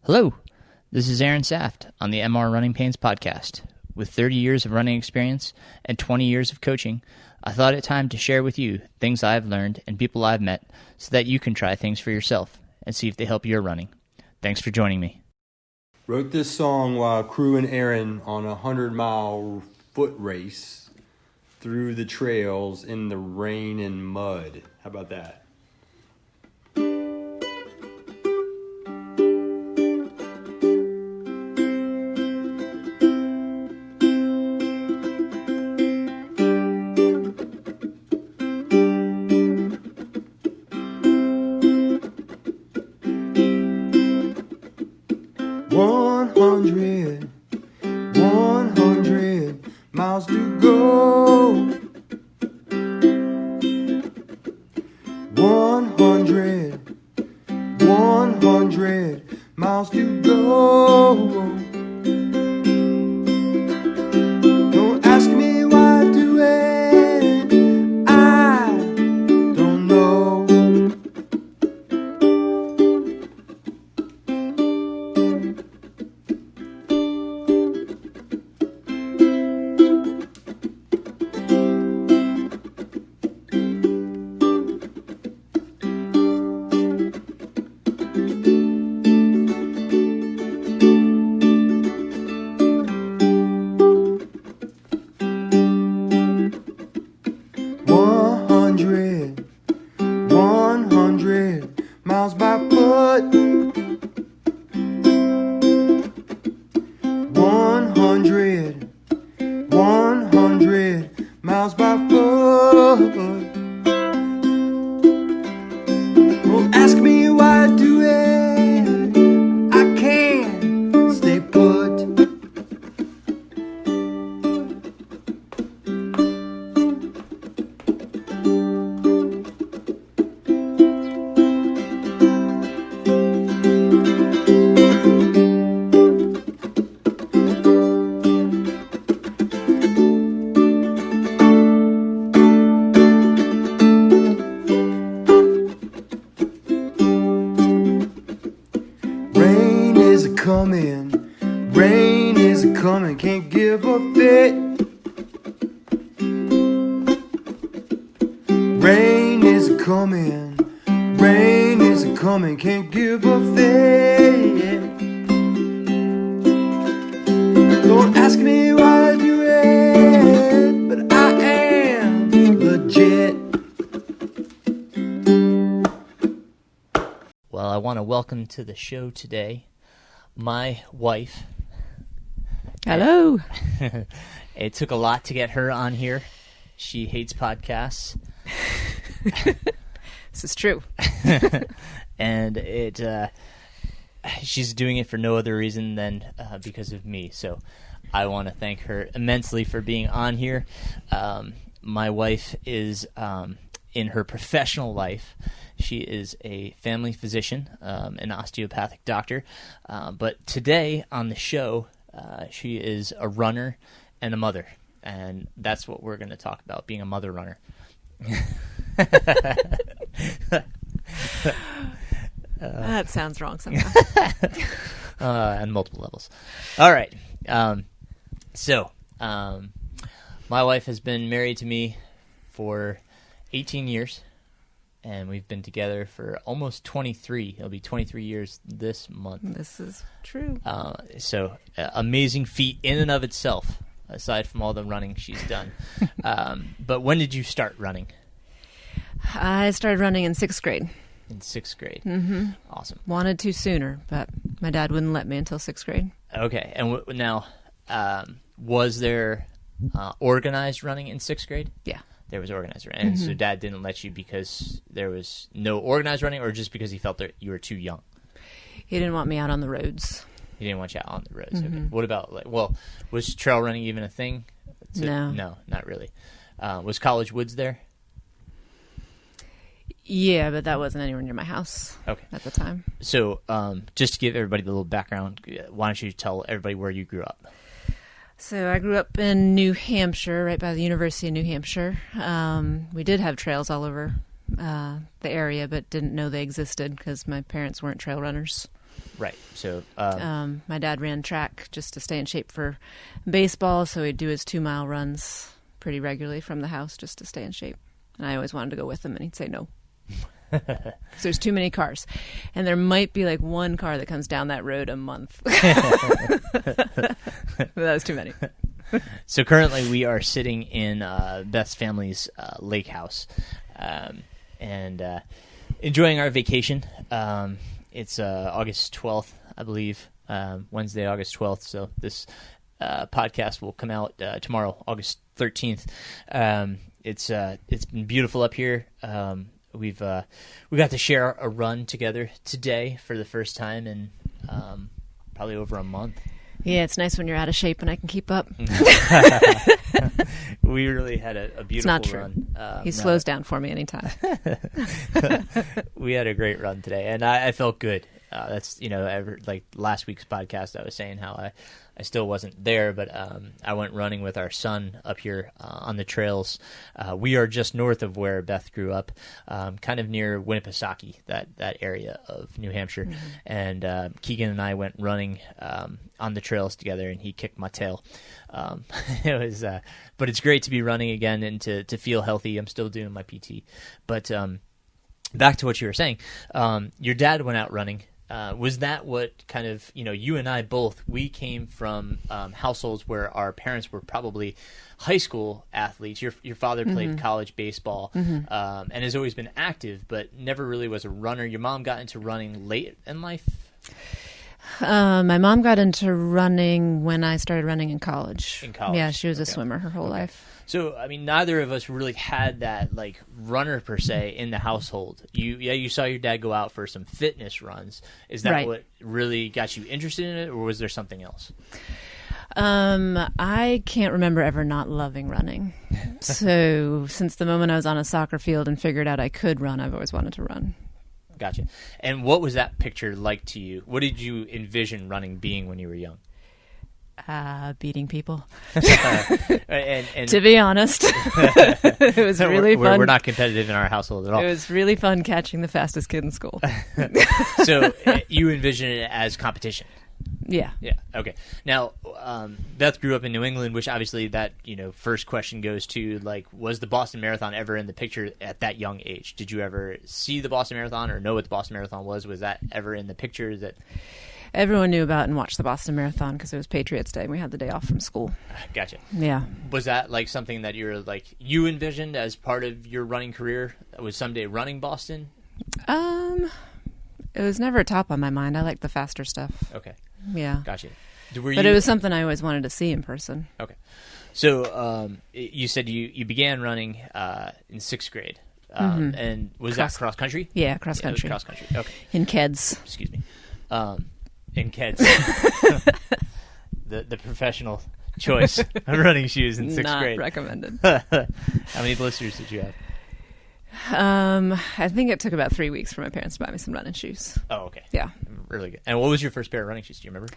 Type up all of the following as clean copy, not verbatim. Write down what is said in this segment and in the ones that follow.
Hello, this is Aaron Saft on the MR Runningpains podcast. With 30 years of running experience and 20 years of coaching, I thought it time to share with you things I've learned and people I've met so that you can try things for yourself and see if they help your running. Thanks for joining me. Wrote this song while crewing Aaron on a 100-mile foot race through the trails in the rain and mud. How about that? Miles to go. 100 miles to go. Don't ask me why I do it, I don't know. Miles by foot. 100 miles by foot. Don't ask me why I do it, I can't stay put. Rain is a coming, can't give a fit. Rain is a coming, can't give a fit. Don't ask me why I do it, but I am legit. Well, I want to welcome to the show today my wife. Hello. It took a lot to get her on here. She hates podcasts. This is true. And she's doing it for no other reason than because of me. So I want to thank her immensely for being on here. My wife is, in her professional life, she is a family physician, an osteopathic doctor. But today on the show, she is a runner and a mother. And that's what we're going to talk about, being a mother runner. That sounds wrong somehow. On multiple levels. All right. So, my wife has been married to me for 18 years. And we've been together for almost 23. It'll be 23 years this month. This is true. So, amazing feat in and of itself, aside from all the running she's done. But when did you start running? I started running in 6th grade. In 6th grade. Mm-hmm. Awesome. Wanted to sooner, but my dad wouldn't let me until 6th grade. Okay. And now, was there organized running in 6th grade? Yeah. There was organized running. And so Dad didn't let you because there was no organized running, or just because he felt that you were too young? He didn't want me out on the roads. He didn't want you out on the roads. Okay. What about, was trail running even a thing? No. No, not really. Was College Woods there? Yeah, but that wasn't anywhere near my house at the time. So just to give everybody a little background, why don't you tell everybody where you grew up? So I grew up in New Hampshire, right by the University of New Hampshire. We did have trails all over the area, but didn't know they existed because my parents weren't trail runners. Right. So My dad ran track just to stay in shape for baseball, so he'd do his 2-mile runs pretty regularly from the house just to stay in shape. And I always wanted to go with him, and he'd say no. Because there's too many cars. And there might be like one car that comes down that road a month. But that was too many. So currently we are sitting in Beth's family's lake house and enjoying our vacation. It's August 12th, I believe, Wednesday, August 12th. So this podcast will come out tomorrow, August 13th. It's been beautiful up here. We got to share a run together today for the first time in probably over a month. Yeah, it's nice when you're out of shape and I can keep up. We really had a beautiful it's not true. Run. He slows down for me anytime. We had a great run today, and I felt good. That's like last week's podcast, I was saying how I still wasn't there, but I went running with our son up here on the trails. We are just north of where Beth grew up, kind of near Winnipesaukee, that area of New Hampshire. Mm-hmm. And Keegan and I went running on the trails together, and he kicked my tail. It was, but it's great to be running again and to feel healthy. I'm still doing my PT, but back to what you were saying. Your dad went out running. Was that what kind of, you and I both, we came from households where our parents were probably high school athletes. Your father played mm-hmm. college baseball and has always been active, but never really was a runner. Your mom got into running late in life? My mom got into running when I started running in college. In college? Yeah, she was a swimmer her whole life. So, I mean, neither of us really had that, like, runner per se in the household. You saw your dad go out for some fitness runs. Is that right. what really got you interested in it, or was there something else? I can't remember ever not loving running. So, since the moment I was on a soccer field and figured out I could run, I've always wanted to run. Gotcha. And what was that picture like to you? What did you envision running being when you were young? Beating people. and to be honest, it was really fun. We're not competitive in our household at all. It was really fun catching the fastest kid in school. So you envision it as competition? Yeah. Yeah. Okay. Now, Beth grew up in New England, which obviously that, first question goes to, like, was the Boston Marathon ever in the picture at that young age? Did you ever see the Boston Marathon or know what the Boston Marathon was? Was that ever in the picture that... Everyone knew about and watched the Boston Marathon because it was Patriots Day and we had the day off from school. Gotcha. Yeah. Was that like something that you envisioned as part of your running career? Was someday running Boston? It was never top on my mind. I like the faster stuff. Okay. Yeah. Gotcha. But it was something I always wanted to see in person. Okay. So you said you began running in 6th grade. And was that cross country? Yeah, cross country. Cross country. Okay. In Keds. Excuse me. In Keds. the professional choice of running shoes in 6th grade. Not recommended. How many blisters did you have? I think it took about 3 weeks for my parents to buy me some running shoes. Oh, okay. Yeah. Really good. And what was your first pair of running shoes? Do you remember?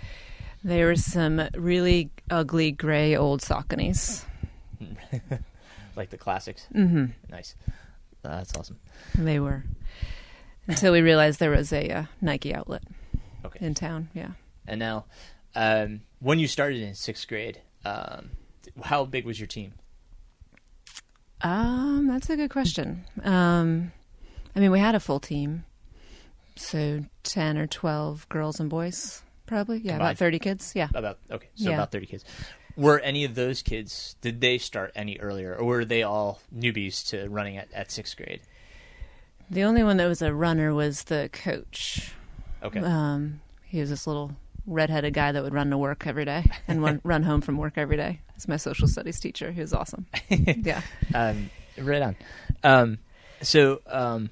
They were some really ugly gray old Sauconys. Like the classics? Mm-hmm. Nice. That's awesome. They were. Until we realized there was a Nike outlet. Okay. In town, yeah. And now, when you started in 6th grade, how big was your team? That's a good question. We had a full team, so 10 or 12 girls and boys, probably. Yeah, Combined. about 30 kids. Yeah. About 30 kids. Were any of those kids? Did they start any earlier, or were they all newbies to running at 6th grade? The only one that was a runner was the coach. Okay. He was this little redheaded guy that would run to work every day and run home from work every day. He's my social studies teacher. He was awesome. Yeah. Right on. So,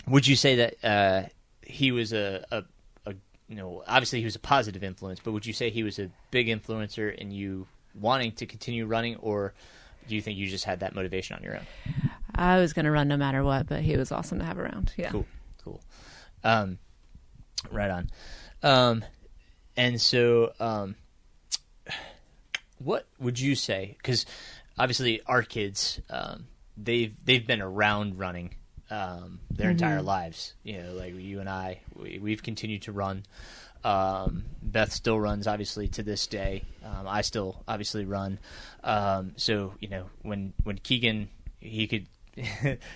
would you say that he was obviously he was a positive influence, but would you say he was a big influencer in you wanting to continue running, or do you think you just had that motivation on your own? I was going to run no matter what, but he was awesome to have around. Yeah. Cool. Right on. And so, what would you say? Because obviously our kids, they've been around running their entire lives. Like you and I, we've continued to run. Beth still runs, obviously, to this day. I still obviously run. So when Keegan he could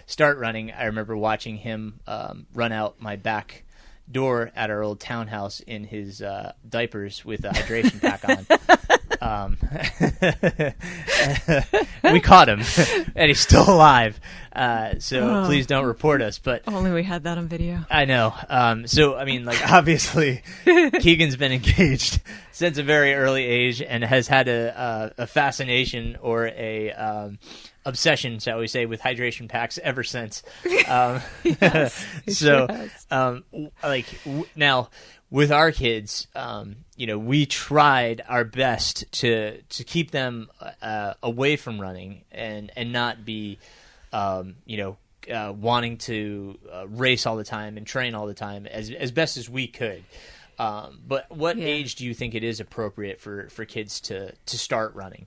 start running, I remember watching him run out my back door at our old townhouse in his diapers with a hydration pack on. We caught him, and he's still alive. So please don't report us. But only we had that on video. I know. So I mean, like, obviously, Keegan's been engaged since a very early age and has had a fascination or a obsession, shall we say, with hydration packs ever since. Yes, So, sure now with our kids, we tried our best to keep them away from running and not be, wanting to race all the time and train all the time as best as we could. But what age do you think it is appropriate for kids to start running?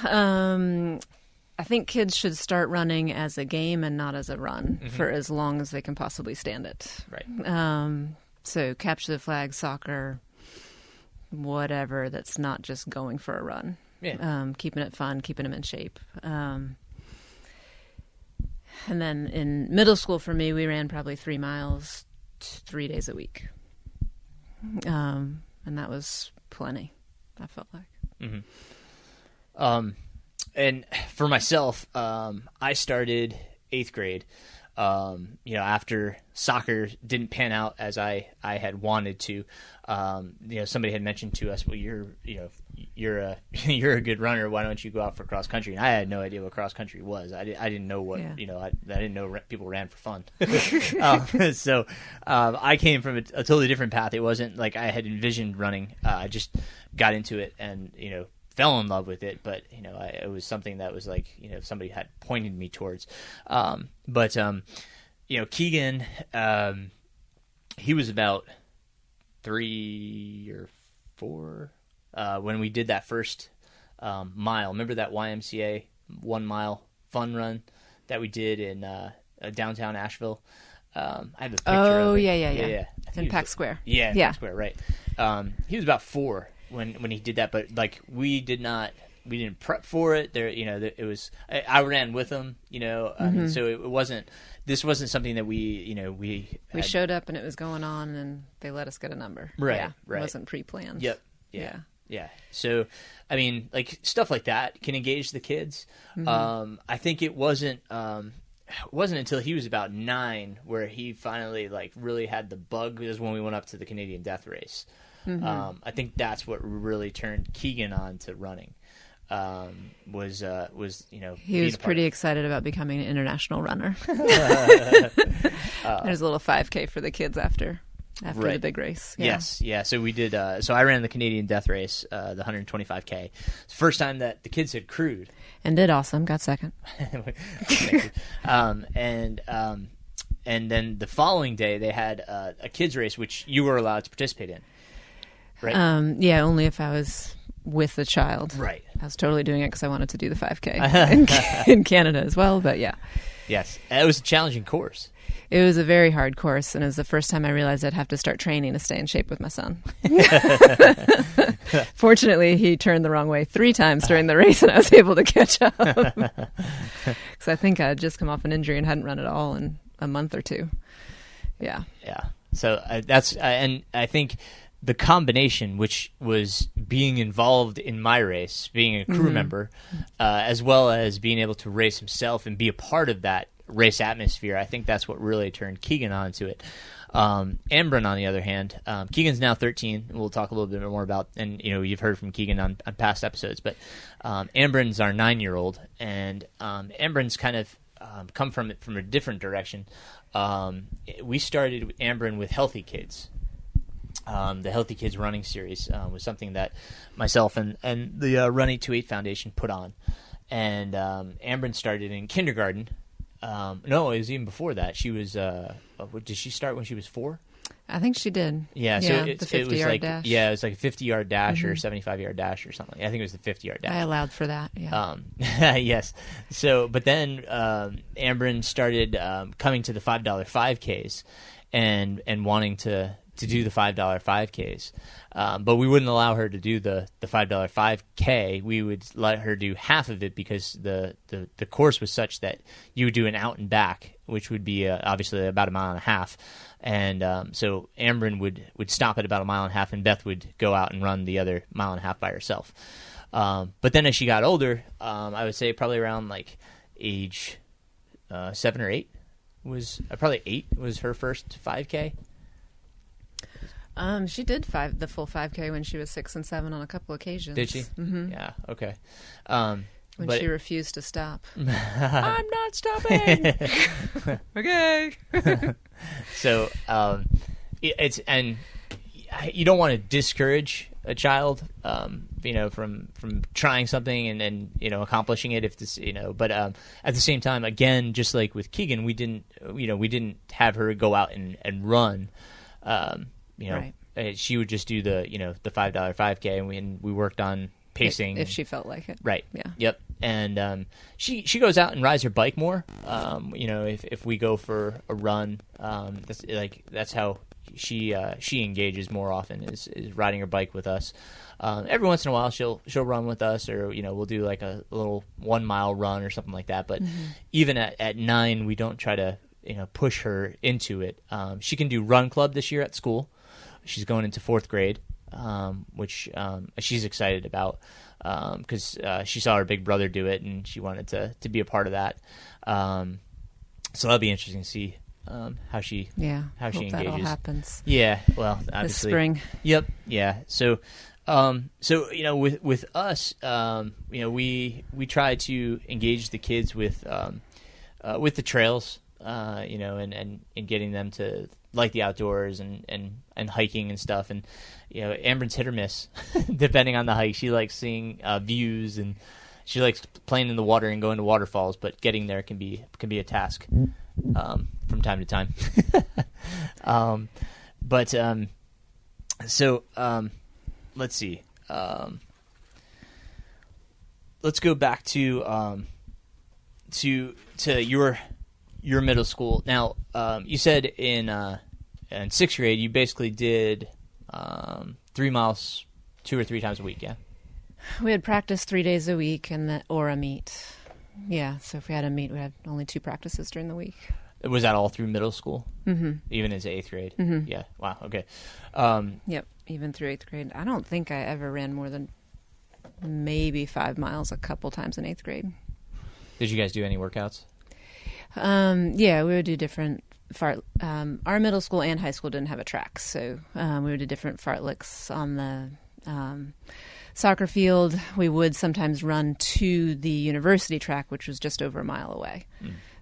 I think kids should start running as a game and not as a run for as long as they can possibly stand it. Right. So capture the flag, soccer, whatever, that's not just going for a run. Yeah. Keeping it fun, keeping them in shape. And then in middle school for me, we ran probably 3 miles 3 days a week. And that was plenty, I felt like. Mm-hmm. And for myself, I started 8th grade. After soccer didn't pan out as I had wanted to. Somebody had mentioned to us, well, you're a good runner. Why don't you go out for cross country? And I had no idea what cross country was. I didn't know what I didn't know people ran for fun. So I came from a totally different path. It wasn't like I had envisioned running. I just got into it and fell in love with it, but it was something that was like somebody had pointed me towards. Keegan, he was about 3 or 4 when we did that first mile. Remember that YMCA 1 mile fun run that we did in downtown Asheville? I have a picture of it. Yeah. It's in Pack Square. Yeah, Pack Square, right. He was about 4 when he did that, but like we didn't prep for it. It was I ran with him, so this wasn't something that we showed up and it was going on and they let us get a number. Right. It wasn't pre-planned. Yep. Yeah. So, I mean, like stuff like that can engage the kids. I think it wasn't until he was about 9 where he finally like really had the bug. Was when we went up to the Canadian Death Race. I think that's what really turned Keegan on to running. He was pretty excited about becoming an international runner. There's a little 5K for the kids after the big race. Yeah. Yes, yeah. So we did. So I ran the Canadian Death Race, the 125K. It's the first time that the kids had crewed, and did awesome. Got second. And then the following day they had a kids race, which you were allowed to participate in. Right. Only if I was with the child. Right. I was totally doing it because I wanted to do the 5K in Canada as well. But yeah. Yes, it was a challenging course. It was a very hard course, and it was the first time I realized I'd have to start training to stay in shape with my son. Fortunately, he turned the wrong way 3 times during the race, and I was able to catch up. Because I think I had just come off an injury and hadn't run at all in a month or 2. Yeah. Yeah. So and I think the combination, which was being involved in my race, being a crew member, as well as being able to race himself and be a part of that race atmosphere, I think that's what really turned Keegan onto it. Ambryn, on the other hand, Keegan's now 13, and we'll talk a little bit more about, and you've heard from Keegan on past episodes, but Ambryn's our 9-year-old, and Ambryn's kind of come from a different direction. We started Ambryn with Healthy Kids. The Healthy Kids running series was something that myself and the Run 828 Foundation put on. And Ambryn started in kindergarten. No, it was even before that. She was, did she start when she was 4? I think she did. Yeah, so the 50-yard dash. Yeah, it was like a 50-yard dash or 75-yard dash or something. I think it was the 50-yard dash. I allowed for that, yeah. Yes. So, but then Ambryn started coming to the $5 5Ks and wanting to to do the $5 5Ks. But we wouldn't allow her to do the $5 5K. We would let her do half of it because the course was such that you would do an out and back, which would be obviously about a mile and a half. And so Amberin would stop at about a mile and a half, and Beth would go out and run the other mile and a half by herself. But then as she got older, I would say probably around like age 7 or 8 was probably 8 was her first 5K. She did the full 5K when she was 6 and 7 on a couple occasions. Did she? Mm-hmm. Yeah. Okay. When she refused to stop. I'm not stopping. Okay. So it's, and you don't want to discourage a child, from trying something and accomplishing it if this, but at the same time, again, just like with Keegan, we didn't have her go out and run. Right. She would just do the $5 5K, and we worked on pacing if she felt like it. Right. Yeah. Yep. And she goes out and rides her bike more. If we go for a run, that's how she engages more often is riding her bike with us. Every once in a while she'll run with us, or we'll do like a little 1 mile run or something like that. But even at 9, we don't try to push her into it. She can do run club this year at school. She's going into 4th grade, which she's excited about because she saw her big brother do it, and she wanted to be a part of that. So that'll be interesting to see how she engages. That all happens. Yeah, well, obviously this spring. Yep. Yeah. So with us, we try to engage the kids with the trails, and getting them to like the outdoors and hiking and stuff. And Amberin's hit or miss depending on the hike. She likes seeing views, and she likes playing in the water and going to waterfalls, but getting there can be a task from time to time. Let's see. Let's go back to your middle school. Now, you said in 6th grade you basically did 3 miles 2 or 3 times a week. Yeah. We had practice 3 days a week or a meet. Yeah, so if we had a meet, we had only 2 practices during the week. Was that all through middle school? Mm-hmm. Even as 8th grade? Mm-hmm. Yeah. Wow. Okay. Yep. Even through 8th grade. I don't think I ever ran more than maybe 5 miles a couple times in 8th grade. Did you guys do any workouts? Yeah, we would do different our middle school and high school didn't have a track, so we would do different fartleks on the soccer field. We would sometimes run to the university track, which was just over a mile away.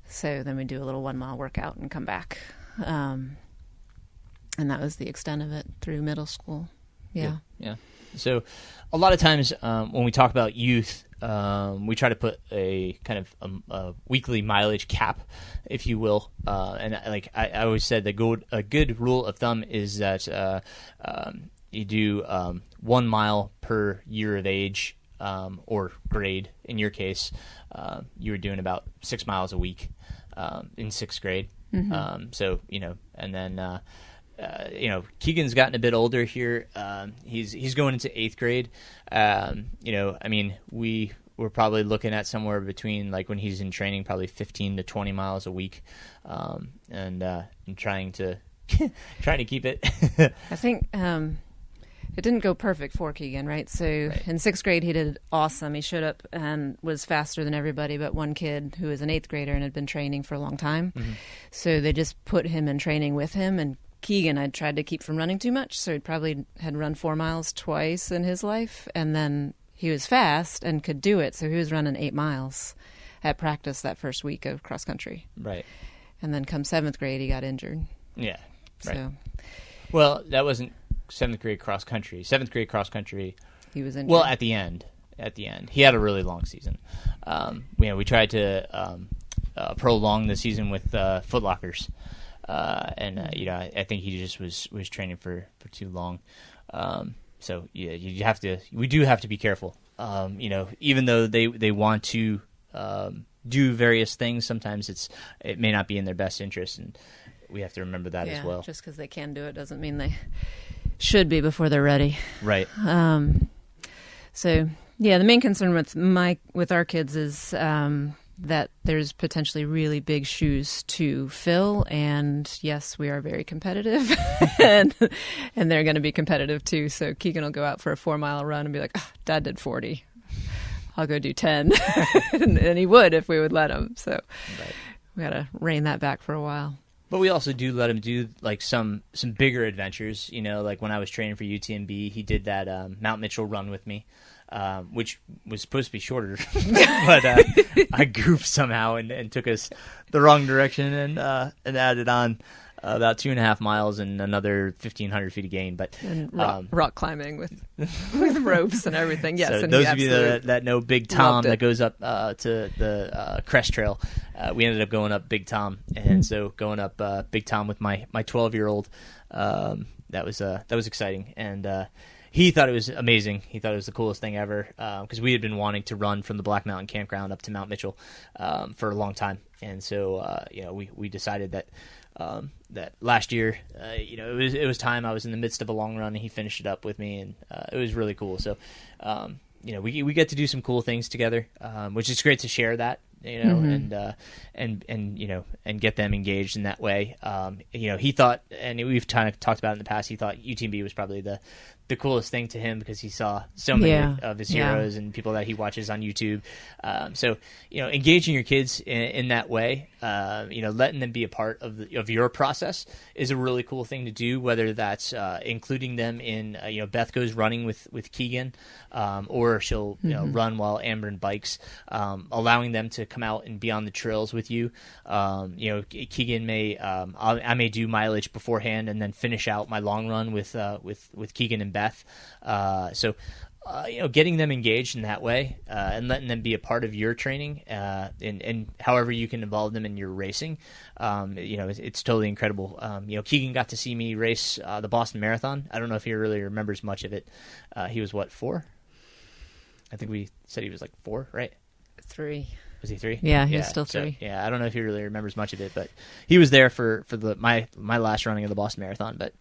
So then we'd do a little 1 mile workout and come back. And that was the extent of it through middle school. Yeah. Yeah. So a lot of times when we talk about youth, we try to put a kind of a weekly mileage cap, if you will. And I always said a good rule of thumb is that you do 1 mile per year of age or grade. In your case, you were doing about 6 miles a week in 6th grade. Mm-hmm. So, and then Keegan's gotten a bit older here. He's going into 8th grade. We're probably looking at somewhere between, like, when he's in training, probably 15 to 20 miles a week, and trying to keep it. I think it didn't go perfect for Keegan, right? So right. In 6th grade, he did awesome. He showed up and was faster than everybody but one kid who was an 8th grader and had been training for a long time. Mm-hmm. So they just put him in training with him, and Keegan I'd tried to keep from running too much, so he probably had run 4 miles twice in his life, and then he was fast and could do it, so he was running 8 miles at practice that first week of cross country. Right. And then come 7th grade, he got injured. Yeah, right. So, well, that wasn't 7th grade cross country. 7th grade cross country, he was injured. Well, at the end, he had a really long season. We tried to prolong the season with Foot Lockers. I think he just was training for too long. So yeah, we do have to be careful. Even though they want to do various things, sometimes it may not be in their best interest. And we have to remember that as well. Just because they can do it doesn't mean they should be before they're ready. Right. So yeah, the main concern with our kids is that there's potentially really big shoes to fill, and yes, we are very competitive, and they're going to be competitive too. So Keegan will go out for a 4-mile run and be like, oh, Dad did 40. I'll go do 10. and he would if we would let him. So we got to rein that back for a while. But we also do let him do like some bigger adventures. Like when I was training for UTMB, he did that Mount Mitchell run with me, which was supposed to be shorter, but I goofed somehow and took us the wrong direction and added on about 2.5 miles and another 1,500 feet of gain. But rock climbing with ropes and everything. Yes, so and those of you that know Big Tom that goes up to the Crest Trail, we ended up going up Big Tom, and so going up Big Tom with my 12-year-old, that was exciting, and he thought it was amazing. He thought it was the coolest thing ever, because we had been wanting to run from the Black Mountain Campground up to Mount Mitchell for a long time, and so we decided that last year, it was time. I was in the midst of a long run, and he finished it up with me, and it was really cool. So, we get to do some cool things together, which is great to share that, and get them engaged in that way. He thought, and we've kind of talked about it in the past, he thought UTMB was probably the coolest thing to him because he saw so many of his heroes and people that he watches on YouTube. So engaging your kids in that way, letting them be a part of your process is a really cool thing to do, whether that's including them in, Beth goes running with Keegan, or she'll run while Amber bikes, allowing them to come out and be on the trails with you. Keegan may, I may do mileage beforehand and then finish out my long run with Keegan and Beth. Getting them engaged in that way, and letting them be a part of your training, and however you can involve them in your racing, it's totally incredible. Keegan got to see me race the Boston Marathon. I don't know if he really remembers much of it. He was 4? I think we said he was like 4, right? 3. Was he 3? Yeah, he was still 3. So, I don't know if he really remembers much of it, but he was there for my last running of the Boston Marathon. But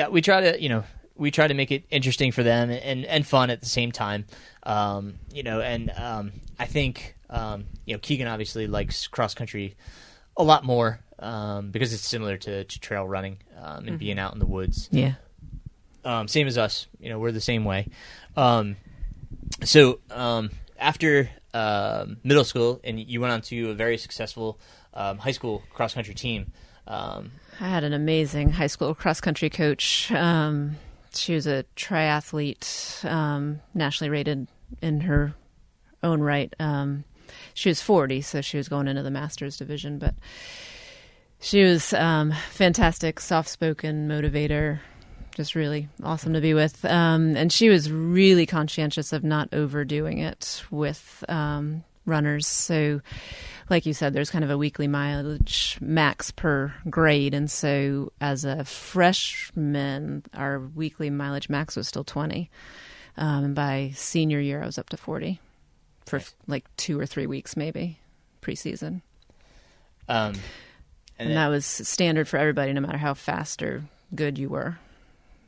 we try to make it interesting for them and fun at the same time. I think Keegan obviously likes cross country a lot more because it's similar to trail running and being out in the woods. Yeah. Same as us, we're the same way. After middle school, and you went on to a very successful high school cross country team. I had an amazing high school cross country coach. She was a triathlete, nationally rated in her own right. She was 40, so she was going into the master's division, but she was fantastic, soft-spoken motivator, just really awesome to be with. And she was really conscientious of not overdoing it with runners. So like you said, there's kind of a weekly mileage max per grade. And so as a freshman, our weekly mileage max was still 20. And by senior year, I was up to 40 for like 2 or 3 weeks, maybe preseason. And that was standard for everybody, no matter how fast or good you were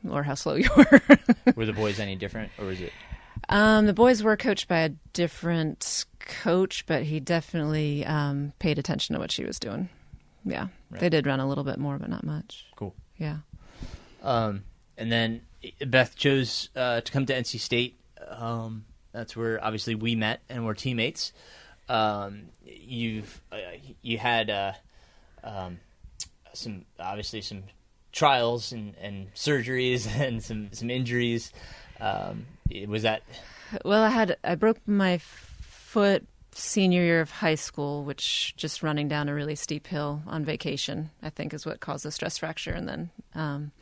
or how slow you were. Were the boys any different, or was it? The boys were coached by a different coach, but he definitely paid attention to what she was doing. Yeah. Right. They did run a little bit more, but not much. Cool. Yeah. And then Beth chose to come to NC State. That's where obviously we met and we're teammates. You had some trials and surgeries and some injuries. Was that? Well, I broke my foot senior year of high school, which just running down a really steep hill on vacation, I think, is what caused the stress fracture. And then,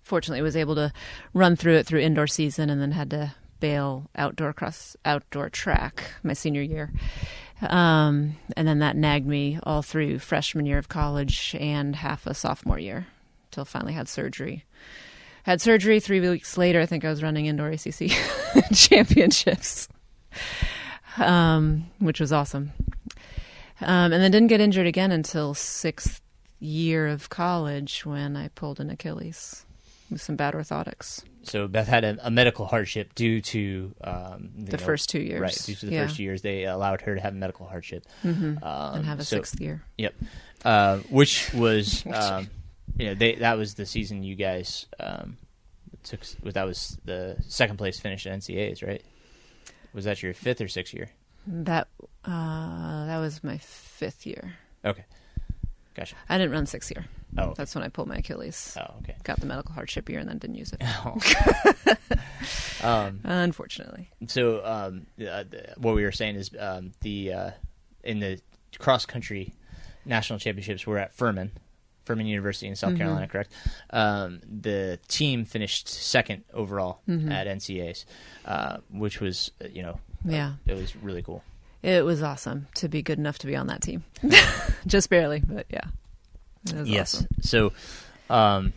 fortunately, was able to run through it through indoor season, and then had to bail outdoor track my senior year. And then that nagged me all through freshman year of college and half a sophomore year, till finally had surgery. Had surgery 3 weeks later. I think I was running indoor ACC championships, which was awesome. And then didn't get injured again until 6th year of college when I pulled an Achilles with some bad orthotics. So Beth had a medical hardship due to The first 2 years. Right, due to the first 2 years, they allowed her to have a medical hardship. And have a sixth year. Yep. Which was, that was the season you guys took. That was the second place finish at NCAAs, right? Was that your fifth or sixth year? That was my fifth year. Okay. Gotcha. I didn't run sixth year. Oh. That's when I pulled my Achilles. Oh, okay. Got the medical hardship year and then didn't use it. Unfortunately. So what we were saying is in the cross country national championships, we're at Furman University in South Carolina, correct? The team finished second overall at NCAAs, which was it was really cool. It was awesome to be good enough to be on that team. Just barely, but yeah. It was awesome. So, I'm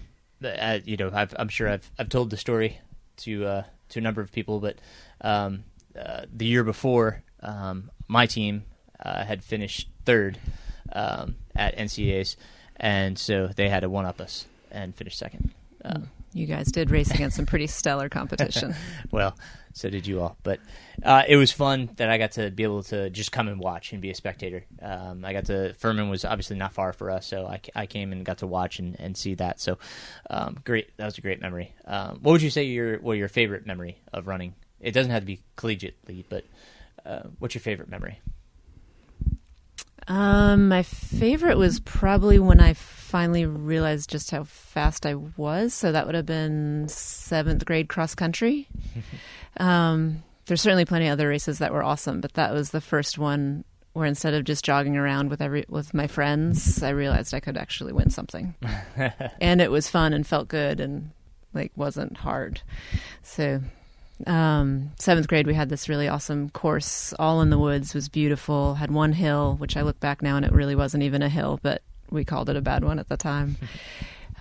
sure I've told the story to a number of people, but the year before, my team had finished third at NCAAs, and so they had to one-up us and finish second. You guys did race against some pretty stellar competition. Well, so did you all. But it was fun that I got to be able to just come and watch and be a spectator. Furman was obviously not far for us, so I came and got to watch and see that. So great. That was a great memory. What would you say your favorite memory of running? It doesn't have to be collegiately, but what's your favorite memory? My favorite was probably when I finally realized just how fast I was. So that would have been 7th grade cross country. There's certainly plenty of other races that were awesome, but that was the first one where instead of just jogging around with my friends, I realized I could actually win something. And it was fun and felt good and wasn't hard. So 7th grade, we had this really awesome course, all in the woods, was beautiful, had one hill, which I look back now and it really wasn't even a hill, but we called it a bad one at the time.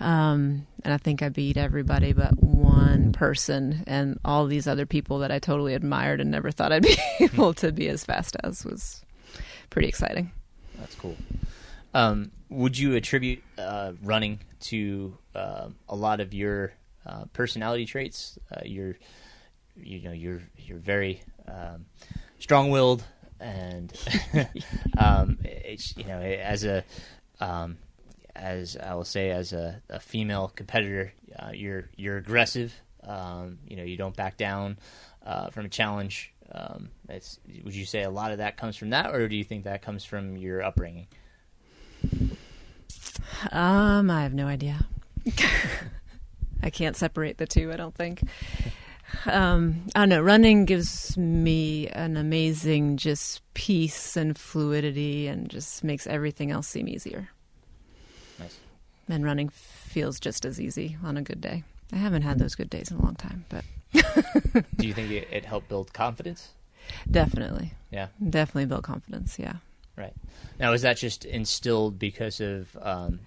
And I think I beat everybody but one person, and all these other people that I totally admired and never thought I'd be able to be as fast as. Was pretty exciting. That's cool. Would you attribute running to a lot of your personality traits? You're very strong-willed, and as I will say, as a female competitor, you're aggressive. You don't back down from a challenge. Would you say a lot of that comes from that, or do you think that comes from your upbringing? I have no idea. I can't separate the two, I don't think. I don't know. Running gives me an amazing just peace and fluidity, and just makes everything else seem easier. Nice. And running feels just as easy on a good day. I haven't had those good days in a long time, but. Do you think it helped build confidence? Definitely. Yeah. Definitely build confidence. Yeah. Right. Now, is that just instilled because of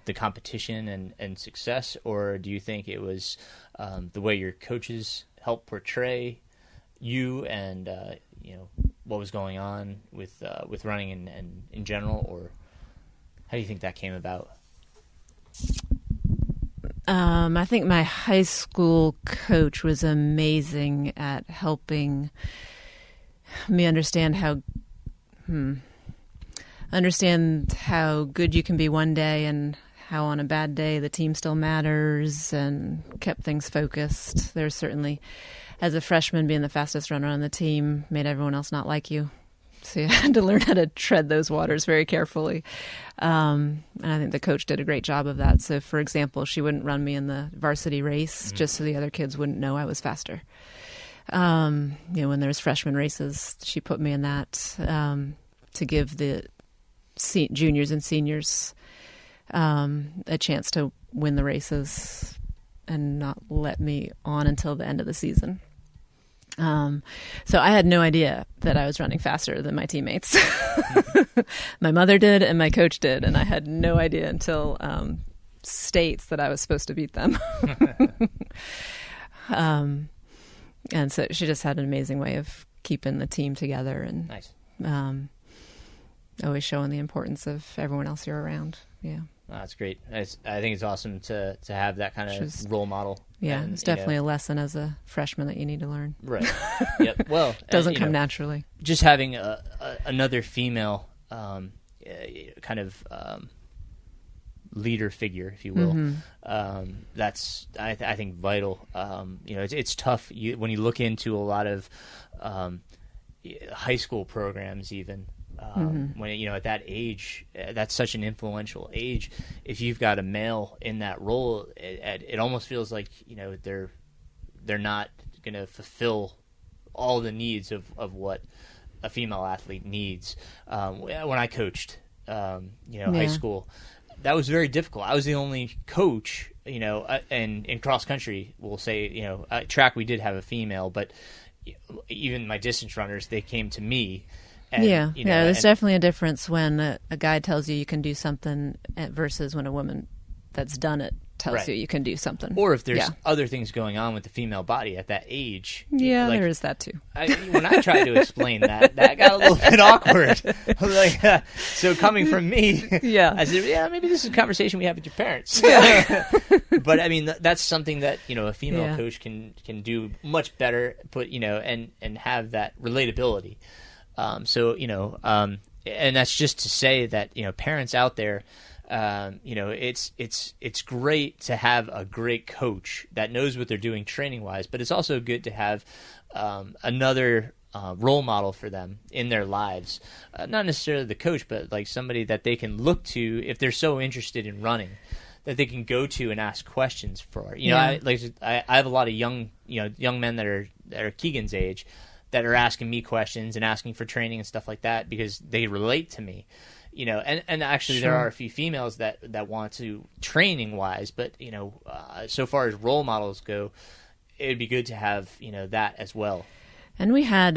the competition and success, or do you think it was the way your coaches help portray you and what was going on with running and in general, or how do you think that came about? I think my high school coach was amazing at helping me understand how good you can be one day and how on a bad day the team still matters, and kept things focused. There's certainly, as a freshman, being the fastest runner on the team made everyone else not like you. So you had to learn how to tread those waters very carefully. And I think the coach did a great job of that. So, for example, she wouldn't run me in the varsity race just so the other kids wouldn't know I was faster. When there's freshman races, she put me in that to give the juniors and seniors a chance to win the races and not let me on until the end of the season. So I had no idea that I was running faster than my teammates. My mother did and my coach did, and I had no idea until states that I was supposed to beat them. And so she just had an amazing way of keeping the team together, and nice. Always showing the importance of everyone else you're around. Yeah. Oh, that's great. I think it's awesome to have that kind of role model. Yeah, and, it's definitely a lesson as a freshman that you need to learn. Right. Yep. Well, doesn't come naturally. Just having another female kind of leader figure, if you will, that's I think vital. It's tough when you look into a lot of high school programs, even. When at that age, that's such an influential age. If you've got a male in that role, it almost feels like they're not going to fulfill all the needs of what a female athlete needs. When I coached, high school, that was very difficult. I was the only coach, and in cross country, we'll say, track we did have a female, but even my distance runners, they came to me. And, there's definitely a difference when a guy tells you can do something versus when a woman that's done it tells you can do something. Or if there's other things going on with the female body at that age. Yeah, there is that too. When I tried to explain that got a little bit awkward. I was like, so coming from me, I said, maybe this is a conversation we have with your parents. Yeah. But I mean, that's something that, a female coach can do much better, and have that relatability. And that's just to say that, parents out there, it's great to have a great coach that knows what they're doing training wise, but it's also good to have another role model for them in their lives. Not necessarily the coach, but like somebody that they can look to if they're so interested in running, that they can go to and ask questions for. I have a lot of young men that are Keegan's age that are asking me questions and asking for training and stuff like that because they relate to me, and actually there are a few females that want to training wise, but so far as role models go, it would be good to have, that as well. And we had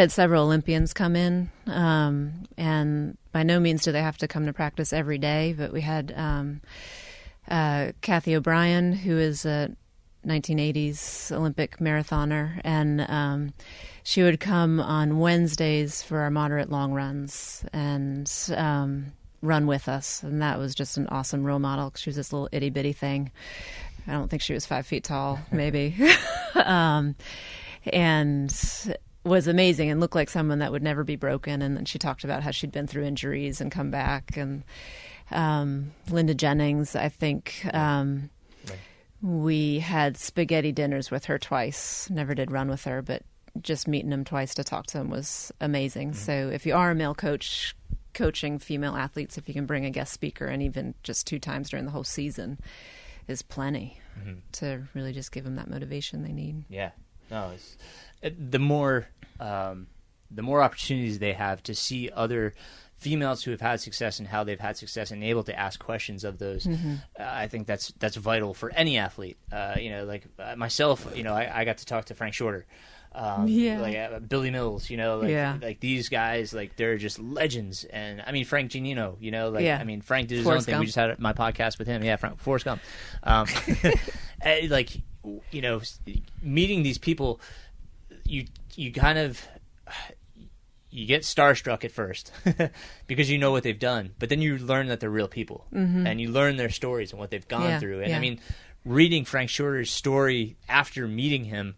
several Olympians come in, and by no means do they have to come to practice every day, but we had Kathy O'Brien, who is a 1980s Olympic marathoner, and she would come on Wednesdays for our moderate long runs and run with us, and that was just an awesome role model because she was this little itty bitty thing. I don't think she was 5 feet tall, maybe, and was amazing and looked like someone that would never be broken. And then she talked about how she'd been through injuries and come back. And Linda Jennings, I think. We had spaghetti dinners with her twice. Never did run with her, but just meeting him twice to talk to him was amazing. Mm-hmm. So if you are a male coach coaching female athletes, if you can bring a guest speaker, and even just 2 times during the whole season is plenty to really just give them that motivation they need. Yeah. No, the more opportunities they have to see other females who have had success and how they've had success and able to ask questions of those, I think that's vital for any athlete. Myself, I got to talk to Frank Shorter, Billy Mills, like these guys, like they're just legends. And I mean, Frank Giannino, I mean, Frank did his Forrest own thing. Gump. We just had my podcast with him. Yeah, Forrest Gump. Meeting these people, you kind of, you get starstruck at first because you know what they've done, but then you learn that they're real people, and you learn their stories and what they've gone through. And I mean, reading Frank Shorter's story after meeting him,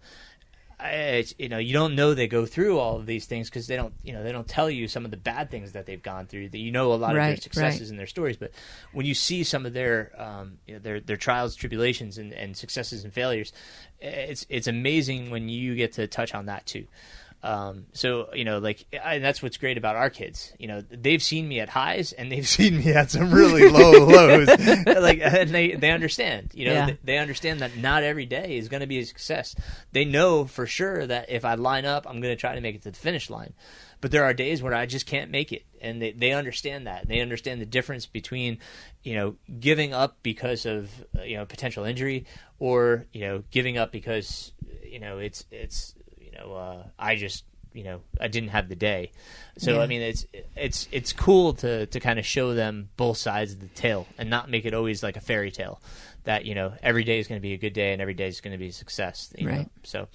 you don't know they go through all of these things because they don't tell you some of the bad things that they've gone through. That a lot of their successes and their stories, but when you see some of their trials, tribulations, and successes and failures, it's amazing when you get to touch on that too. That's what's great about our kids. They've seen me at highs and they've seen me at some really low lows. And they understand. They understand that not every day is going to be a success. They know for sure that if I line up, I'm going to try to make it to the finish line. But there are days where I just can't make it, and they understand that. They understand the difference between, giving up because of potential injury, or giving up because I didn't have the day. So I mean, it's cool to kind of show them both sides of the tale and not make it always like a fairy tale that every day is going to be a good day and every day is going to be a success. You know? So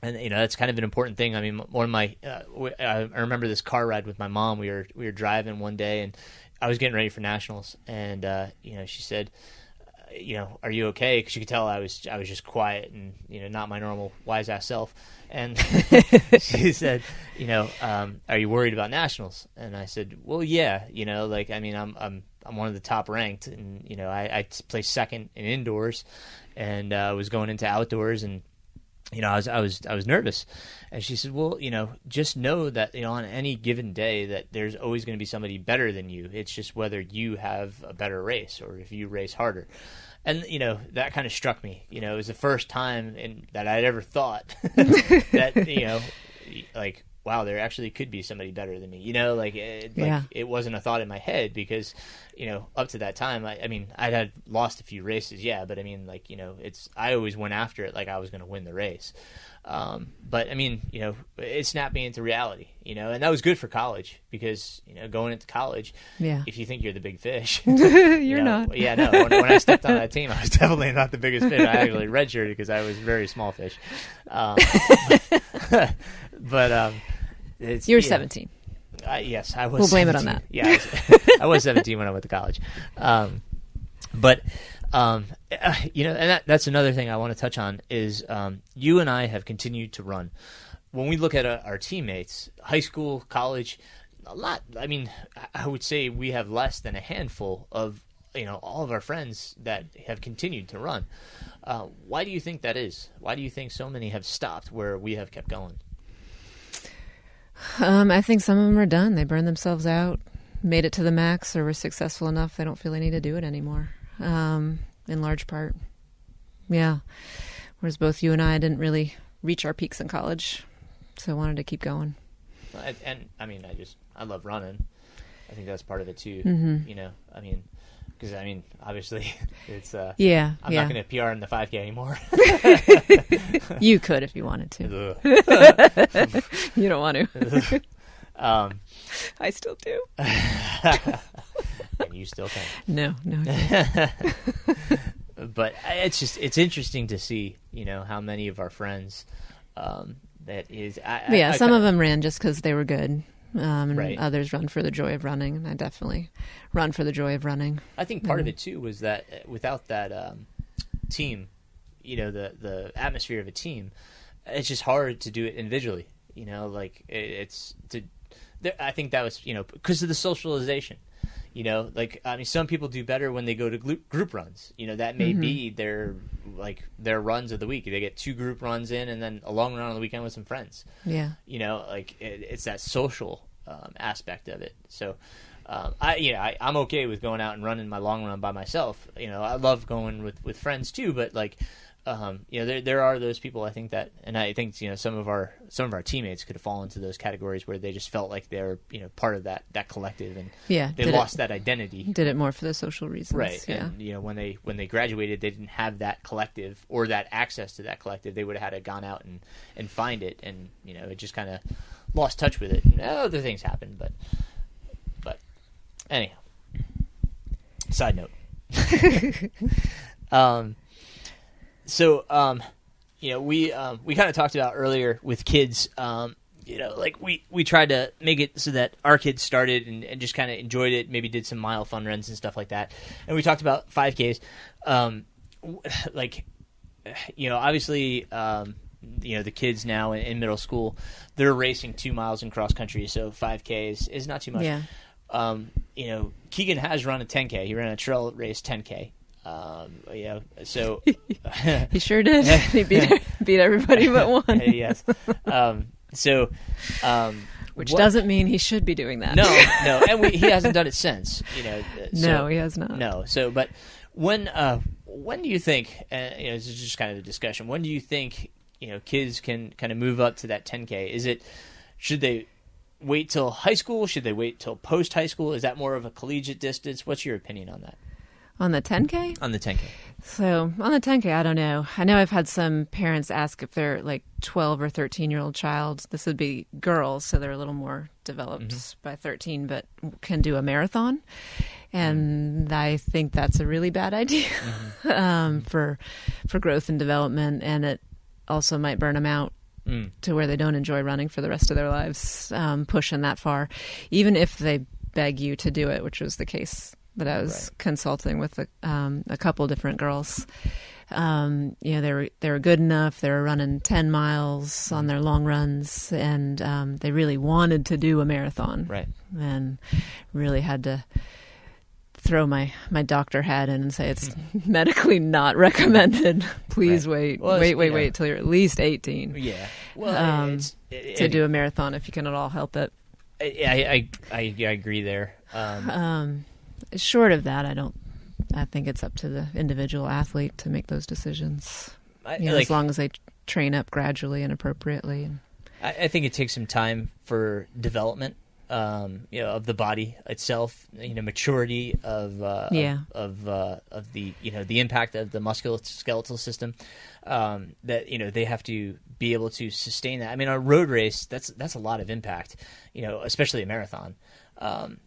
And that's kind of an important thing. I mean, one of my I remember this car ride with my mom. We were driving one day, and I was getting ready for nationals, and she said, are you okay? Because you could tell I was just quiet and not my normal wise ass self. And she said, are you worried about nationals? And I said, well, yeah. I'm one of the top ranked, and I placed second in indoors, and was going into outdoors, and I was nervous. And she said, well, just know that, on any given day that there's always going to be somebody better than you. It's just whether you have a better race or if you race harder. And, that kind of struck me. It was the first time that I'd ever thought that, wow, there actually could be somebody better than me. It wasn't a thought in my head because, up to that time, I had lost a few races, yeah, but I always went after it like I was going to win the race. But it snapped me into reality, and that was good for college because, going into college, if you think you're the big fish, you're not. Yeah, no. When I stepped on that team, I was definitely not the biggest fish. I actually redshirted because I was a very small fish. But you were 17. Yes, I was. We'll blame 17. it on that. Yeah, I was 17 when I went to college. And that's another thing I want to touch on is you and I have continued to run. When we look at our teammates, high school, college, a lot. I would say we have less than a handful of all of our friends that have continued to run. Why do you think that is? Why do you think so many have stopped where we have kept going? I think some of them are done. They burned themselves out, made it to the max, or were successful enough they don't feel they need to do it anymore, in large part. Yeah. Whereas both you and I didn't really reach our peaks in college, so I wanted to keep going. I love running. I think that's part of it too. Mm-hmm. Because obviously, it's I'm not going to PR in the 5K anymore. You could if you wanted to. You don't want to. I still do. And you still can. No. But it's interesting to see, how many of our friends that is. Some of them ran just because they were good. And right. Others run for the joy of running, and I definitely run for the joy of running. I think part of it too was that without that team, the atmosphere of a team, it's just hard to do it individually. I think that was because of the socialization. Some people do better when they go to group runs. That may Mm-hmm. be their runs of the week. They get 2 group runs in, and then a long run on the weekend with some friends. Yeah. It's that social aspect of it. So, I'm okay with going out and running my long run by myself. I love going with friends too, but there are those people I think that, and I think some of our teammates could fall into those categories where they just felt like they're part of that collective, and they lost that identity. Did it more for the social reasons, right? Yeah. And when they graduated, they didn't have that collective or that access to that collective. They would have had to gone out and find it, and it just kind of lost touch with it. And other things happened, but anyhow. Side note. We kind of talked about earlier with kids, we tried to make it so that our kids started and just kind of enjoyed it, maybe did some mile fun runs and stuff like that. And we talked about 5Ks. Obviously, the kids now in middle school, they're racing 2 miles in cross country, so 5Ks is not too much. Yeah. Keegan has run a 10K. He ran a trail race 10K. So he sure did. He beat everybody but one. Yes. Which doesn't mean he should be doing that. No, and he hasn't done it since. No, he has not. No. So, but when do you think? This is just kind of a discussion. When do you think kids can kind of move up to that 10K? Should they wait till high school? Should they wait till post high school? Is that more of a collegiate distance? What's your opinion on that? On the 10K? On the 10K. So on the 10K, I don't know. I know I've had some parents ask if they're 12 or 13-year-old child. This would be girls, so they're a little more developed by 13, but can do a marathon. And I think that's a really bad idea for growth and development, and it also might burn them out to where they don't enjoy running for the rest of their lives, pushing that far, even if they beg you to do it, which was the case that I was consulting with a couple different girls. They were good enough. They were running 10 miles on their long runs, and they really wanted to do a marathon. Right. And really had to throw my doctor hat in and say it's medically not recommended. Please wait till you're at least 18. Yeah. Well, to do a marathon if you can at all help it. I agree there. Short of that, I think it's up to the individual athlete to make those decisions. As long as they train up gradually and appropriately. I think it takes some time for development, of the body itself. Maturity of the the impact of the musculoskeletal system. That they have to be able to sustain that. I mean, a road race that's a lot of impact. Especially a marathon.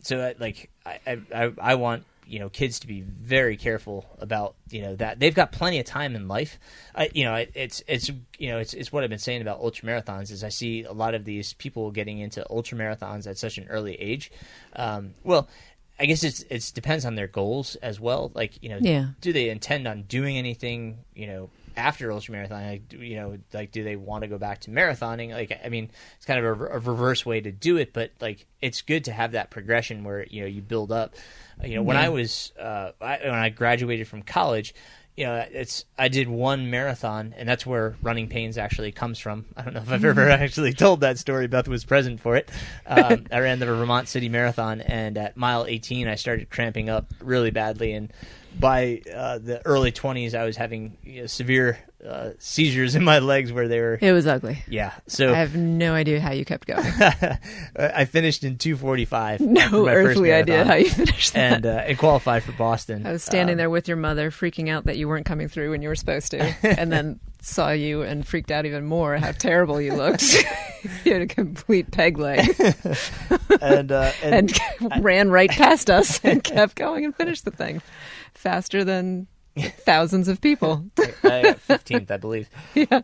So I want kids to be very careful about that. They've got plenty of time in life. It's what I've been saying about ultra marathons is I see a lot of these people getting into ultra marathons at such an early age. Well, I guess it depends on their goals as well. Do they intend on doing anything after ultramarathon? Do they want to go back to marathoning? It's kind of a reverse way to do it, but it's good to have that progression where you build up. When I graduated from college, I did one marathon, and that's where Runningpains actually comes from. I don't know if I've ever actually told that story. Beth was present for it. I ran the Vermont City Marathon, and at mile 18, I started cramping up really badly, and by the early 20s, I was having severe seizures in my legs where they were... It was ugly. Yeah. So I have no idea how you kept going. I finished in 2:45. No earthly idea how you finished that. And qualified for Boston. I was standing there with your mother freaking out that you weren't coming through when you were supposed to, and then saw you and freaked out even more how terrible you looked. You had a complete peg leg. and ran right past us and kept going and finished the thing faster than thousands of people. I got 15th, I believe. Yeah.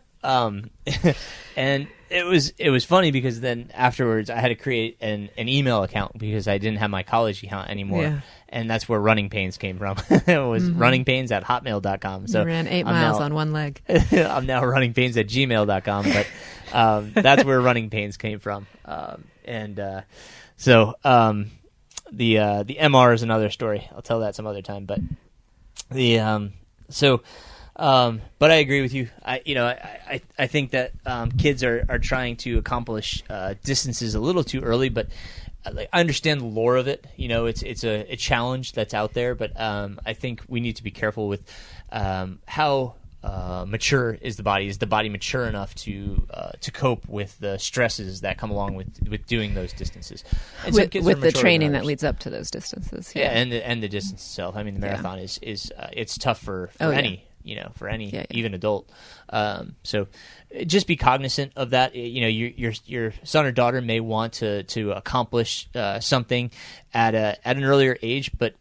And it was funny because then afterwards I had to create an email account because I didn't have my college account anymore. Yeah. And that's where Runningpains came from. It was runningpains@hotmail.com. So you ran 8 miles on one leg. I'm now runningpains@gmail.com, but that's where Runningpains came from. The MR is another story. I'll tell that some other time. But but I agree with you. I think that kids are trying to accomplish distances a little too early, but I understand the lore of it. It's a challenge that's out there, but I think we need to be careful with how mature is the body. Is the body mature enough to cope with the stresses that come along with doing those distances? And with the training that leads up to those distances. Yeah, and the distance itself. I mean, the marathon is it's tough for any. For any even adult. So just be cognizant of that. Your son or daughter may want to accomplish something at an earlier age, but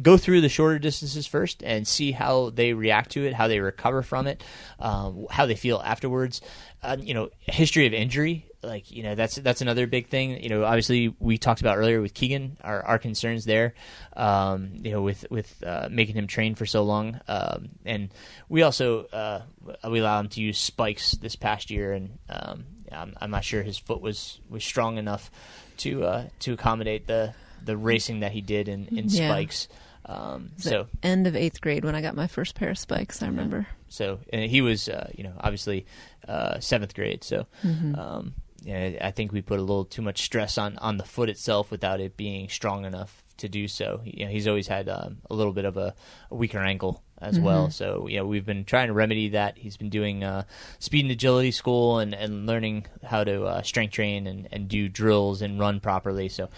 go through the shorter distances first and see how they react to it, how they recover from it, how they feel afterwards. History of injury. That's another big thing. Obviously we talked about earlier with Keegan, our concerns there, with making him train for so long. And we also, we allowed him to use spikes this past year. And, I'm not sure his foot was strong enough to accommodate the racing that he did in spikes. So end of 8th grade when I got my first pair of spikes, I remember. So, and he was, obviously, 7th grade. So, I think we put a little too much stress on the foot itself without it being strong enough to do so. He's always had a little bit of a weaker ankle as well. So, we've been trying to remedy that. He's been doing speed and agility school and learning how to strength train and do drills and run properly. So,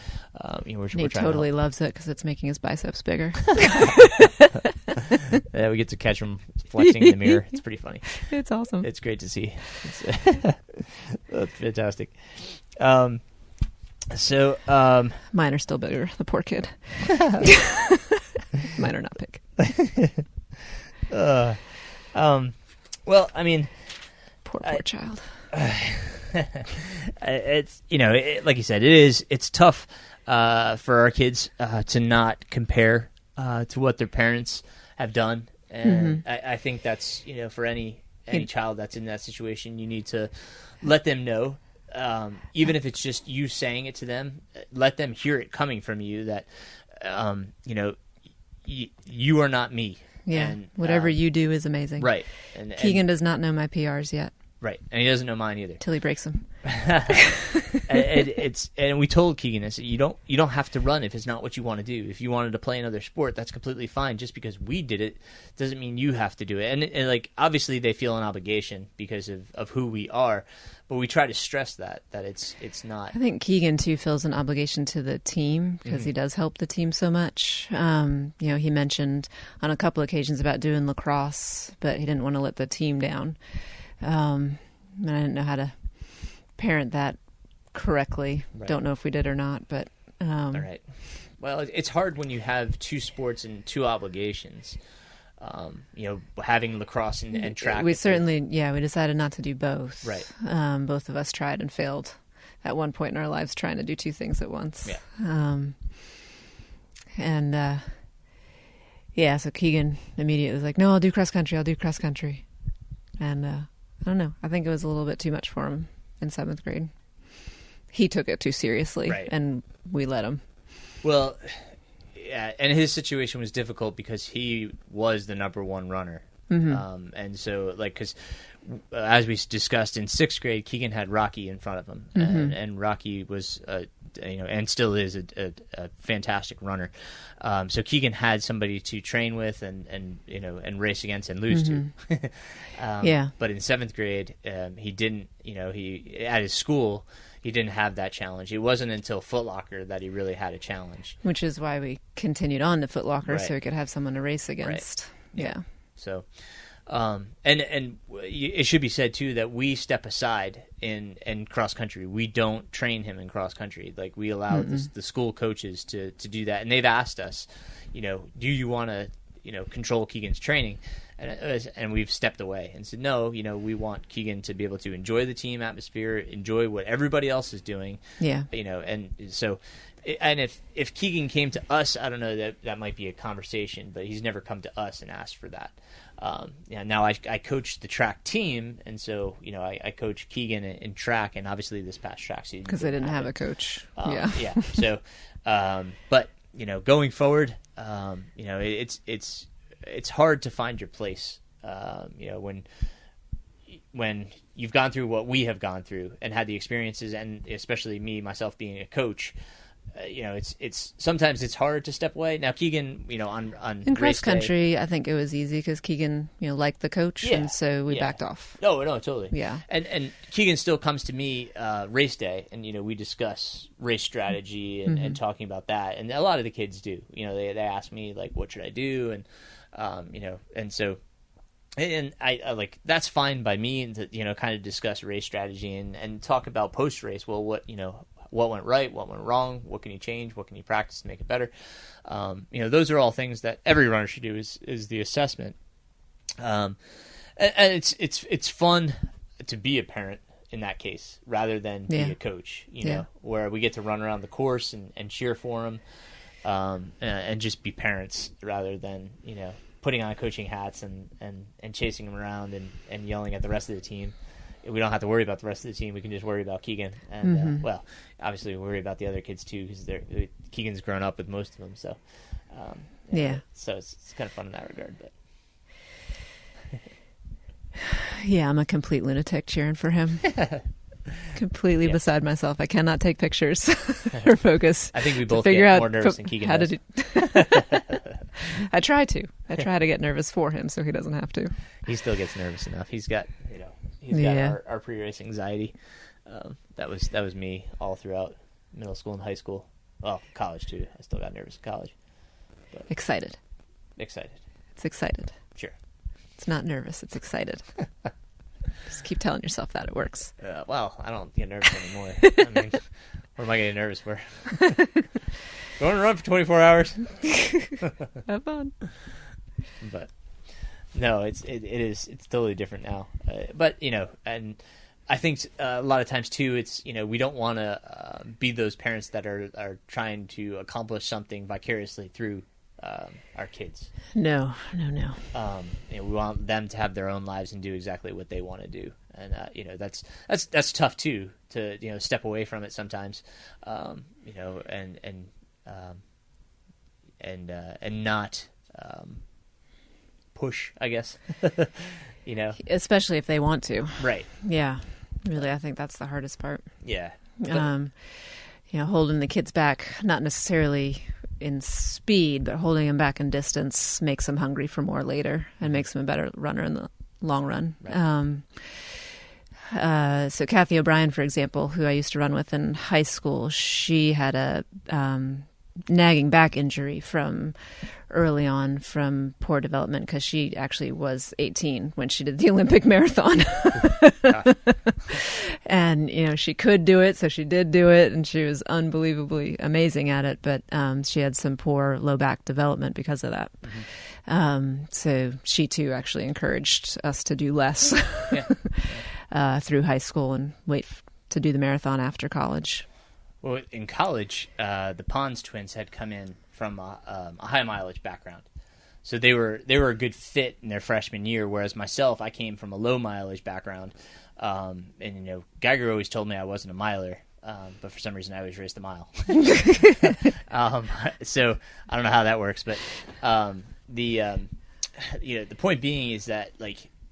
we're trying totally loves it because it's making his biceps bigger. We get to catch him flexing in the mirror. It's pretty funny. It's awesome. It's great to see. That's fantastic. Mine are still bigger. The poor kid. Mine are not big. Well, I mean, Poor child. It's like you said, it's tough for our kids to not compare to what their parents have done, and I think that's for any child that's in that situation, you need to let them know, even if it's just you saying it to them, let them hear it coming from you that you are not me. Yeah, and, whatever you do is amazing. Right. And Keegan does not know my PRs yet. Right, and he doesn't know mine either. Till he breaks them. And we told Keegan this: you don't have to run if it's not what you want to do. If you wanted to play another sport, that's completely fine. Just because we did it doesn't mean you have to do it. And like obviously they feel an obligation because of who we are, but we try to stress that it's not. I think Keegan too feels an obligation to the team because he does help the team so much. He mentioned on a couple occasions about doing lacrosse, but he didn't want to let the team down. And I didn't know how to parent that correctly. Right. Don't know if we did or not, but all right. Well, it's hard when you have two sports and two obligations. Having lacrosse and track. We decided not to do both. Right. Both of us tried and failed at one point in our lives trying to do two things at once. Yeah. So Keegan immediately was like, "No, I'll do cross country." And I don't know. I think it was a little bit too much for him in 7th grade. He took it too seriously, right. And we let him. Well, yeah, and his situation was difficult because he was the number one runner. And so, because as we discussed in 6th grade, Keegan had Rocky in front of him, and Rocky was, and still is a fantastic runner. So Keegan had somebody to train with and race against and lose to. But in 7th grade, he didn't. He at his school. He didn't have that challenge. It wasn't until Foot Locker that he really had a challenge. Which is why we continued on to Foot Locker, right. So he could have someone to race against. Right. Yeah. So, and it should be said too that we step aside in cross country. We don't train him in cross country. Like we allow the school coaches to do that, and they've asked us, do you want to control Keegan's training? And we've stepped away and said, no, we want Keegan to be able to enjoy the team atmosphere, enjoy what everybody else is doing. Yeah. And so, and if Keegan came to us, I don't know, that might be a conversation, but he's never come to us and asked for that. Now I coach the track team, and so, I coach Keegan in track, and obviously this past track season. Because they didn't have a coach. Yeah. So, but, going forward, it's hard to find your place, when you've gone through what we have gone through and had the experiences, and especially myself being a coach, it's sometimes it's hard to step away. Now Keegan, on in cross country, day, I think it was easy because Keegan, liked the coach, and so we backed off. No, totally. Yeah, and Keegan still comes to me race day, and we discuss race strategy and talking about that, and a lot of the kids do. They ask me like, what should I do, and and so. And I like that's fine by me, and to kind of discuss race strategy and talk about post race. Well, what went right, what went wrong, what can you change, what can you practice to make it better. Those are all things that every runner should do is the assessment. And it's fun to be a parent in that case rather than be a coach. Where we get to run around the course and cheer for them, and just be parents rather than putting on coaching hats and chasing them around and yelling at the rest of the team. We don't have to worry about the rest of the team. We can just worry about Keegan. And, obviously we worry about the other kids too because Keegan's grown up with most of them. So, So it's kind of fun in that regard. But yeah, I'm a complete lunatic cheering for him. Completely beside myself. I cannot take pictures or focus. I think we both figure get out more nervous than Keegan does. I try to get nervous for him so he doesn't have to. He still gets nervous enough. He's got our pre-race anxiety. That was me all throughout middle school and high school. Well, college too. I still got nervous in college. But excited. It's excited. Sure. It's not nervous. It's excited. Just keep telling yourself that it works. Well, I don't get nervous anymore. I mean, what am I getting nervous for? Going to run for 24 hours? Have fun. But No, it's totally different now. But and I think a lot of times too, it's we don't want to be those parents that are trying to accomplish something vicariously through our kids. No. We want them to have their own lives and do exactly what they want to do, and that's tough too, to step away from it sometimes, and not push, I guess. Especially if they want to. Right. Yeah. Really, I think that's the hardest part. Yeah. Holding the kids back, not necessarily in speed, but holding them back in distance makes them hungry for more later and makes them a better runner in the long run. Right. So Kathy O'Brien, for example, who I used to run with in high school, she had a nagging back injury from early on from poor development, because she actually was 18 when she did the Olympic marathon. And she could do it, so she did do it, and she was unbelievably amazing at it, but she had some poor low back development because of that. So she too actually encouraged us to do less through high school and wait to do the marathon after college. Well, in college, the Pons twins had come in from a high mileage background, so they were a good fit in their freshman year. Whereas myself, I came from a low mileage background, and Geiger always told me I wasn't a miler, but for some reason I always raced a mile. So I don't know how that works, but the point being is that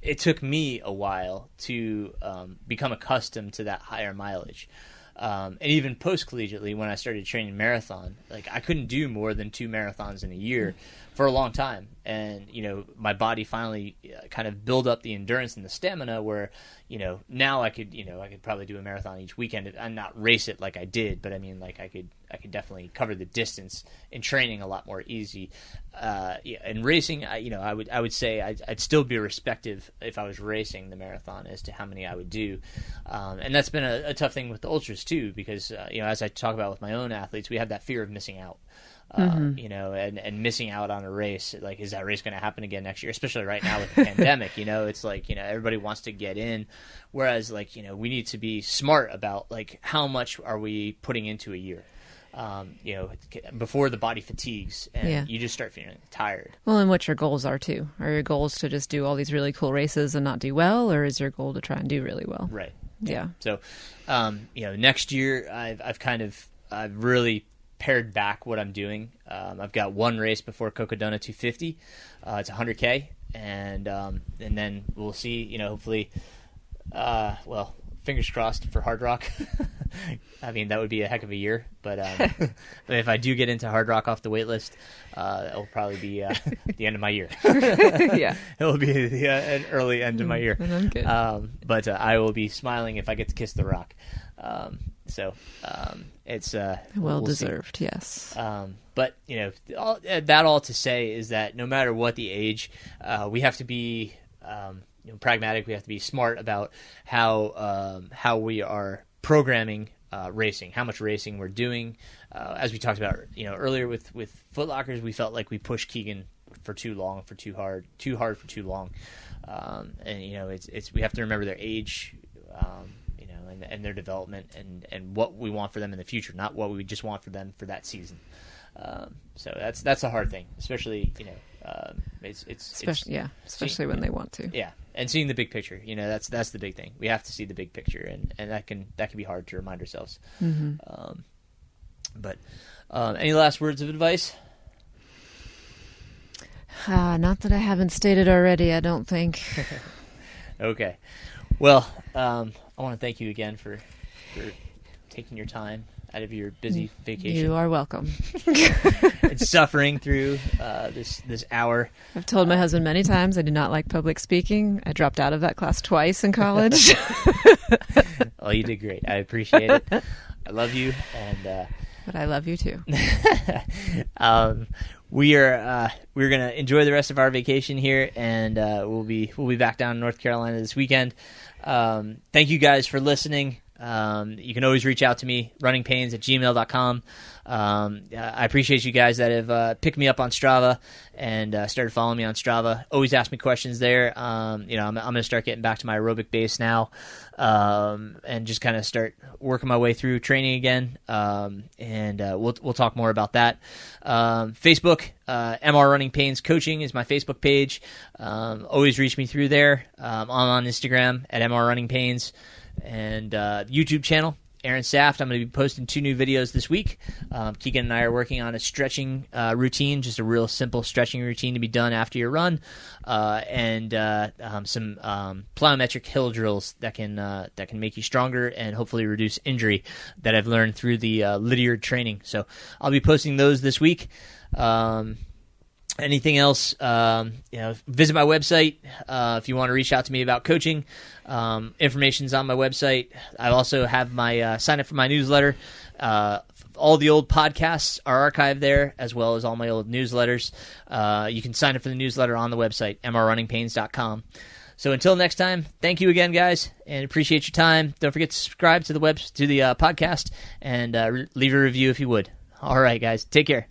it took me a while to become accustomed to that higher mileage. And even post-collegiately, when I started training marathon, I couldn't do more than 2 marathons in a year for a long time. And, my body finally kind of built up the endurance and the stamina where, now I could probably do a marathon each weekend and not race it like I did. But I mean, I could definitely cover the distance in training a lot more easy. And racing, I would say I'd still be respective if I was racing the marathon as to how many I would do. And that's been a tough thing with the ultras too, because, as I talk about with my own athletes, we have that fear of missing out. And missing out on a race. Is that race going to happen again next year? Especially right now with the pandemic, it's everybody wants to get in. Whereas we need to be smart about how much are we putting into a year, before the body fatigues and you just start feeling tired. Well, and what your goals are too. Are your goals to just do all these really cool races and not do well, or is your goal to try and do really well? Right. Yeah. So, next year I've really pared back what I'm doing. I've got one race before Cocodona 250. It's 100K, and then we'll see. Hopefully, fingers crossed for Hard Rock. I mean, that would be a heck of a year. But if I do get into Hard Rock off the wait list, it'll probably be the end of my year. Yeah, it'll be an early end of my year. And I'm good. But I will be smiling if I get to kiss the rock. So it's well deserved, yes. But all to say is that no matter what the age, we have to be pragmatic. We have to be smart about how we are programming racing, how much racing we're doing. As we talked about earlier with Foot Lockers, we felt like we pushed Keegan for too long, for too hard for too long, and it's we have to remember their age. And their development and what we want for them in the future, not what we just want for them for that season. So that's a hard thing, especially especially when they want to. Yeah, and seeing the big picture. That's the big thing. We have to see the big picture, and that can be hard to remind ourselves. Mm-hmm. But any last words of advice? Not that I haven't stated already. I don't think. Okay. Well, I want to thank you again for taking your time out of your busy vacation. You are welcome. And suffering through this hour. I've told my husband many times I do not like public speaking. I dropped out of that class twice in college. Oh, you did great. I appreciate it. I love you, and but I love you too. We're gonna enjoy the rest of our vacation here, and we'll be back down in North Carolina this weekend. Thank you guys for listening. You can always reach out to me, runningpains@gmail.com. I appreciate you guys that have picked me up on Strava and started following me on Strava. Always ask me questions there. I'm going to start getting back to my aerobic base now, and just kind of start working my way through training again. And we'll talk more about that. Facebook, MR Running Pains Coaching is my Facebook page. Always reach me through there. I'm on Instagram at MR Running Pains, and YouTube channel, Aaron Saft. I'm going to be posting 2 new videos this week. Keegan and I are working on a stretching routine, just a real simple stretching routine to be done after your run, and some plyometric hill drills that can make you stronger and hopefully reduce injury that I've learned through the Lydiard training. So I'll be posting those this week. Anything else, visit my website if you want to reach out to me about coaching. Information's on my website. I also have my sign up for my newsletter. All the old podcasts are archived there, as well as all my old newsletters. You can sign up for the newsletter on the website, mrrunningpains.com. So until next time, thank you again, guys, and appreciate your time. Don't forget to subscribe to the podcast and leave a review if you would. All right, guys, take care.